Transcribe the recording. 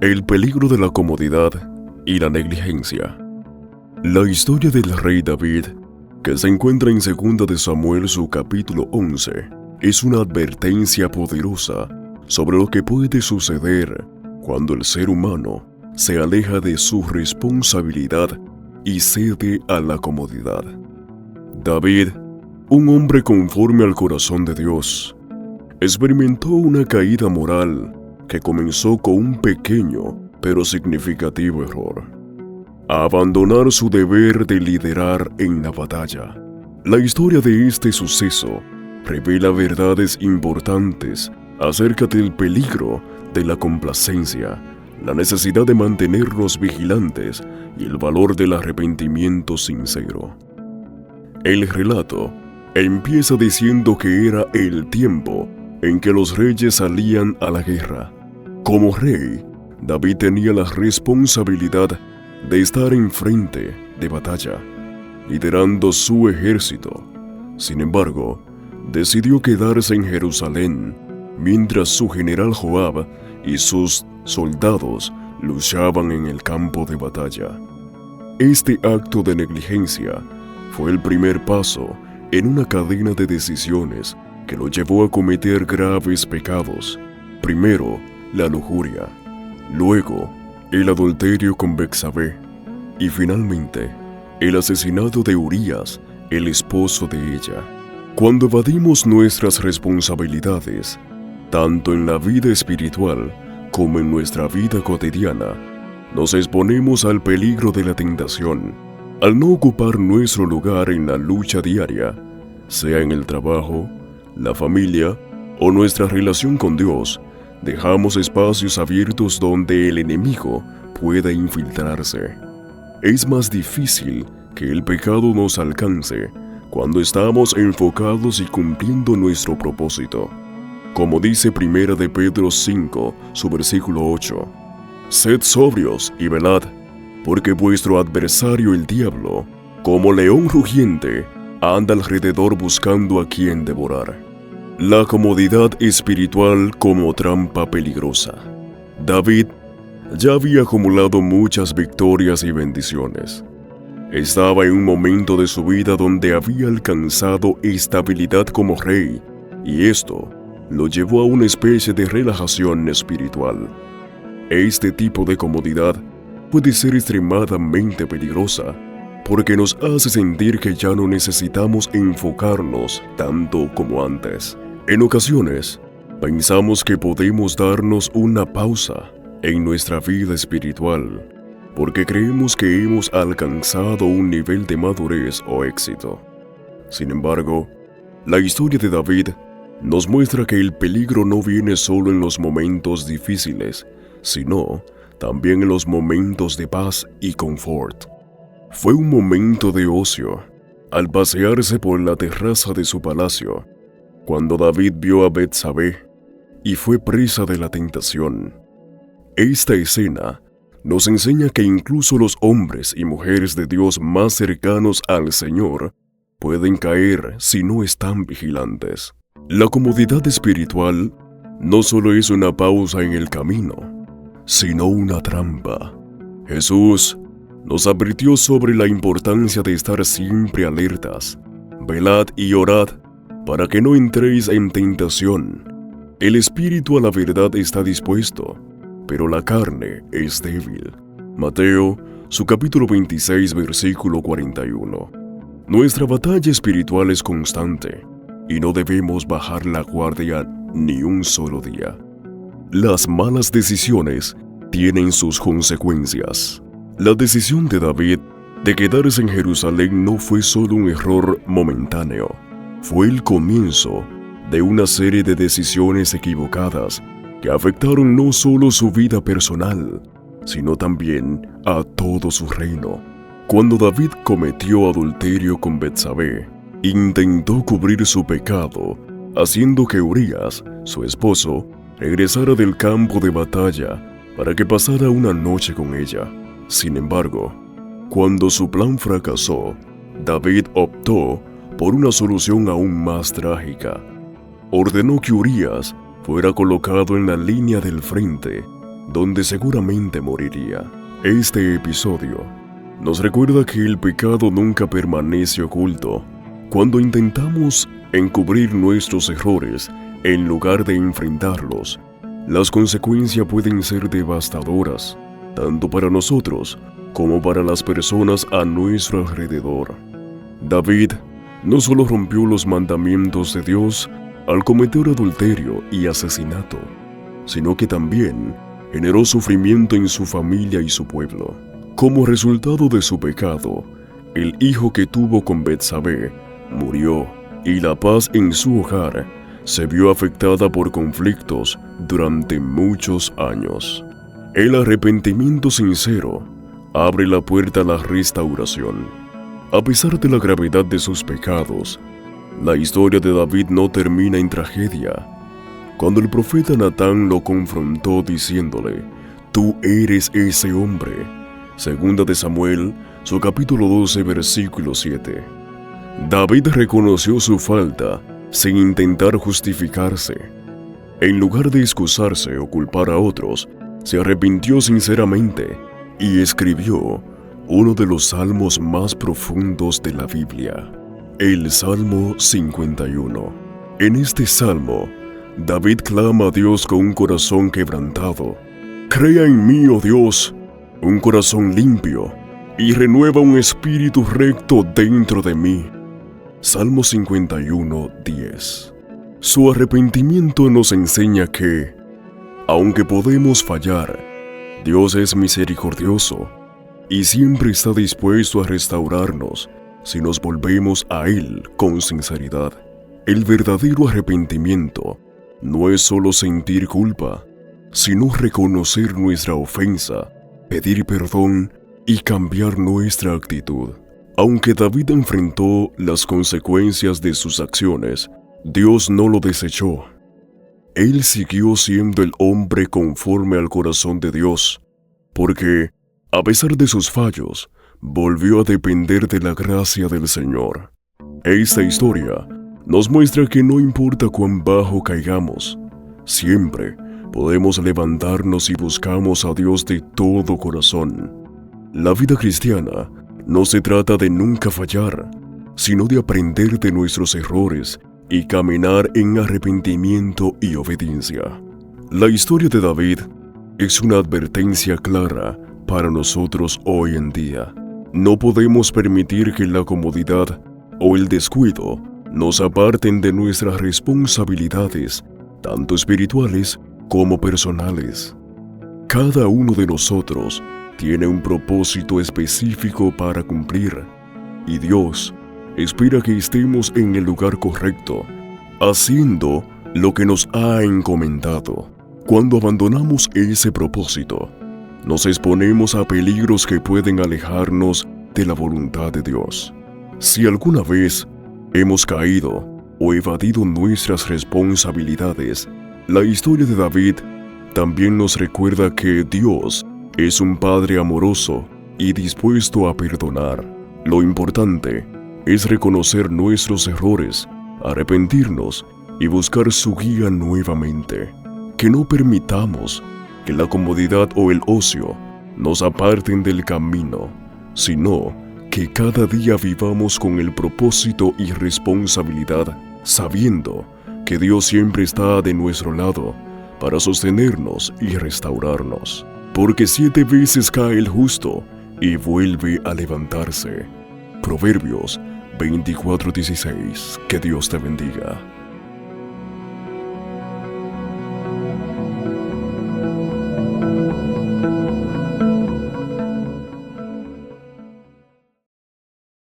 El peligro de la comodidad y la negligencia. La historia del rey David, que se encuentra en 2 de Samuel su capítulo 11, es una advertencia poderosa sobre lo que puede suceder cuando el ser humano se aleja de su responsabilidad y cede a la comodidad. David, un hombre conforme al corazón de Dios, experimentó una caída moral que comenzó con un pequeño pero significativo error: abandonar su deber de liderar en la batalla. La historia de este suceso revela verdades importantes acerca del peligro de la complacencia, la necesidad de mantenernos vigilantes y el valor del arrepentimiento sincero. El relato empieza diciendo que era el tiempo en que los reyes salían a la guerra. Como rey, David tenía la responsabilidad de estar enfrente de batalla, liderando su ejército. Sin embargo, decidió quedarse en Jerusalén mientras su general Joab y sus soldados luchaban en el campo de batalla. Este acto de negligencia fue el primer paso en una cadena de decisiones que lo llevó a cometer graves pecados. Primero, la lujuria, luego, el adulterio con Betsabé y finalmente, el asesinato de Urías, el esposo de ella. Cuando evadimos nuestras responsabilidades, tanto en la vida espiritual como en nuestra vida cotidiana, nos exponemos al peligro de la tentación. Al no ocupar nuestro lugar en la lucha diaria, sea en el trabajo, la familia o nuestra relación con Dios, dejamos espacios abiertos donde el enemigo pueda infiltrarse. Es más difícil que el pecado nos alcance cuando estamos enfocados y cumpliendo nuestro propósito. Como dice 1 de Pedro 5, su versículo 8, «Sed sobrios y velad, porque vuestro adversario el diablo, como león rugiente, anda alrededor buscando a quien devorar». La comodidad espiritual como trampa peligrosa. David ya había acumulado muchas victorias y bendiciones. Estaba en un momento de su vida donde había alcanzado estabilidad como rey, y esto lo llevó a una especie de relajación espiritual. Este tipo de comodidad puede ser extremadamente peligrosa, porque nos hace sentir que ya no necesitamos enfocarnos tanto como antes. En ocasiones, pensamos que podemos darnos una pausa en nuestra vida espiritual, porque creemos que hemos alcanzado un nivel de madurez o éxito. Sin embargo, la historia de David nos muestra que el peligro no viene solo en los momentos difíciles, sino también en los momentos de paz y confort. Fue un momento de ocio, al pasearse por la terraza de su palacio, cuando David vio a Betsabé y fue presa de la tentación. Esta escena nos enseña que incluso los hombres y mujeres de Dios más cercanos al Señor pueden caer si no están vigilantes. La comodidad espiritual no solo es una pausa en el camino, sino una trampa. Jesús nos advirtió sobre la importancia de estar siempre alertas. Velad y orad para que no entréis en tentación. El espíritu a la verdad está dispuesto, pero la carne es débil. Mateo, su capítulo 26, versículo 41. Nuestra batalla espiritual es constante y no debemos bajar la guardia ni un solo día. Las malas decisiones tienen sus consecuencias. La decisión de David de quedarse en Jerusalén no fue solo un error momentáneo. Fue el comienzo de una serie de decisiones equivocadas que afectaron no solo su vida personal, sino también a todo su reino. Cuando David cometió adulterio con Betsabé, intentó cubrir su pecado, haciendo que Urías, su esposo, regresara del campo de batalla para que pasara una noche con ella. Sin embargo, cuando su plan fracasó, David optó por una solución aún más trágica. Ordenó que Urías fuera colocado en la línea del frente donde seguramente moriría. Este episodio nos recuerda que el pecado nunca permanece oculto. Cuando intentamos encubrir nuestros errores en lugar de enfrentarlos, las consecuencias pueden ser devastadoras, tanto para nosotros como para las personas a nuestro alrededor. David no solo rompió los mandamientos de Dios al cometer adulterio y asesinato, sino que también generó sufrimiento en su familia y su pueblo. Como resultado de su pecado, el hijo que tuvo con Betsabé murió y la paz en su hogar se vio afectada por conflictos durante muchos años. El arrepentimiento sincero abre la puerta a la restauración. A pesar de la gravedad de sus pecados, la historia de David no termina en tragedia. Cuando el profeta Natán lo confrontó diciéndole: «Tú eres ese hombre», Segunda de Samuel, su capítulo 12, versículo 7. David reconoció su falta sin intentar justificarse. En lugar de excusarse o culpar a otros, se arrepintió sinceramente y escribió uno de los salmos más profundos de la Biblia, el Salmo 51. En este salmo, David clama a Dios con un corazón quebrantado: «Crea en mí, oh Dios, un corazón limpio, y renueva un espíritu recto dentro de mí». Salmo 51, 10. Su arrepentimiento nos enseña que, aunque podemos fallar, Dios es misericordioso y siempre está dispuesto a restaurarnos si nos volvemos a Él con sinceridad. El verdadero arrepentimiento no es solo sentir culpa, sino reconocer nuestra ofensa, pedir perdón y cambiar nuestra actitud. Aunque David enfrentó las consecuencias de sus acciones, Dios no lo desechó. Él siguió siendo el hombre conforme al corazón de Dios, porque, a pesar de sus fallos, volvió a depender de la gracia del Señor. Esta historia nos muestra que no importa cuán bajo caigamos, siempre podemos levantarnos si buscamos a Dios de todo corazón. La vida cristiana no se trata de nunca fallar, sino de aprender de nuestros errores y caminar en arrepentimiento y obediencia. La historia de David es una advertencia clara para nosotros hoy en día. No podemos permitir que la comodidad o el descuido nos aparten de nuestras responsabilidades, tanto espirituales como personales. Cada uno de nosotros tiene un propósito específico para cumplir, y Dios espera que estemos en el lugar correcto, haciendo lo que nos ha encomendado. Cuando abandonamos ese propósito, nos exponemos a peligros que pueden alejarnos de la voluntad de Dios. Si alguna vez hemos caído o evadido nuestras responsabilidades, la historia de David también nos recuerda que Dios es un Padre amoroso y dispuesto a perdonar. Lo importante es reconocer nuestros errores, arrepentirnos y buscar su guía nuevamente. Que no permitamos que la comodidad o el ocio nos aparten del camino, sino que cada día vivamos con el propósito y responsabilidad, sabiendo que Dios siempre está de nuestro lado para sostenernos y restaurarnos. Porque 7 veces cae el justo y vuelve a levantarse. Proverbios 24:16. Que Dios te bendiga.